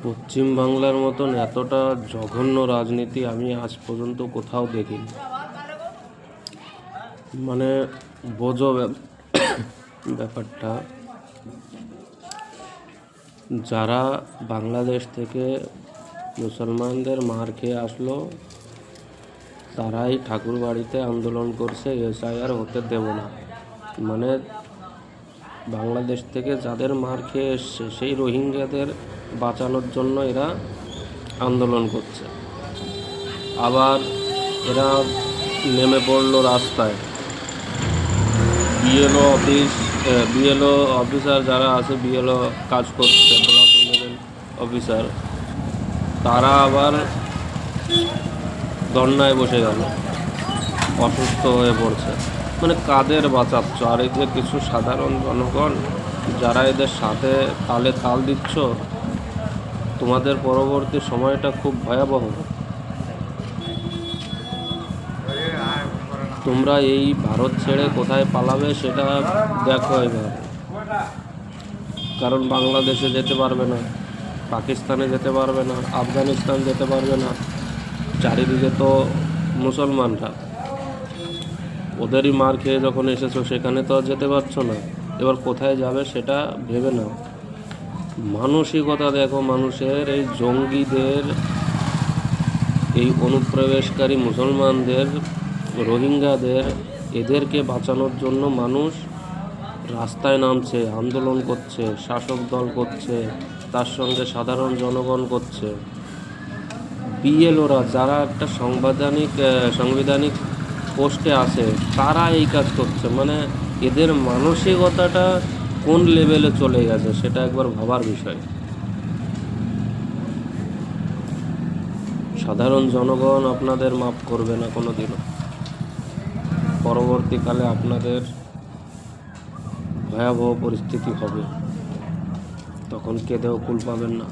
পশ্চিম বাংলার মতন এতটা জঘন্য রাজনীতি আমি আজ পর্যন্ত কোথাও দেখিনি। মানে বোঝো ব্যাপারটা, যারা বাংলাদেশ থেকে মুসলমানদের মার খেয়ে আসলো তারাই ঠাকুর বাড়িতে আন্দোলন করছে এসআইআর হতে দেব না। মানে বাংলাদেশ থেকে যাদের মার খেয়ে এসছে সেই রোহিঙ্গাদের বাঁচানোর জন্য এরা আন্দোলন করছে। আবার এরা নেমে পড়লো রাস্তায়। বিএলও অফিসার যারা আছে, বিএলও কাজ করছে, ব্লক লেভেল অফিসার, তারা আবার ধর্নায় বসে গেল, অসুস্থ হয়ে পড়ছে। মানে কাদের বাঁচাচ্ছ? আর এই যে কিছু সাধারণ জনগণ যারা এদের সাথে তালে তাল দিচ্ছ, তোমাদের পরবর্তী সময়টা খুব ভয়াবহ। তোমরা এই ভারত ছেড়ে কোথায় পালাবে সেটা দেখো এবার। কারণ বাংলাদেশে যেতে পারবে না, পাকিস্তানে যেতে পারবে না, আফগানিস্তান যেতে পারবে না। চারিদিকে তো মুসলমানরা, ওদেরই মার খেয়ে যখন এসেছো সেখানে তো আর যেতে পারছো না। এবার কোথায় যাবে সেটা ভেবে নাও। মানসিকতা দেখো মানুষের। এই জঙ্গিদের, এই অনুপ্রবেশকারী মুসলমানদের, রোহিঙ্গাদের, এদেরকে বাঁচানোর জন্য মানুষ রাস্তায় নামছে, আন্দোলন করছে, শাসক দল করছে, তার সঙ্গে সাধারণ জনগণ করছে। বিএলওরা যারা একটা সাংবিধানিক পোস্টে আছে তারা এই কাজ করছে। মানে এদের মানসিকতাটা কোন লেভেলে চলে গেছে সেটা একবার ভাবার বিষয়। সাধারণ জনগণ আপনাদের মাফ করবে না কোনো দিনও। পরবর্তীকালে আপনাদের ভয়াবহ পরিস্থিতি হবে, তখন কেঁদেও কুল পাবেন না।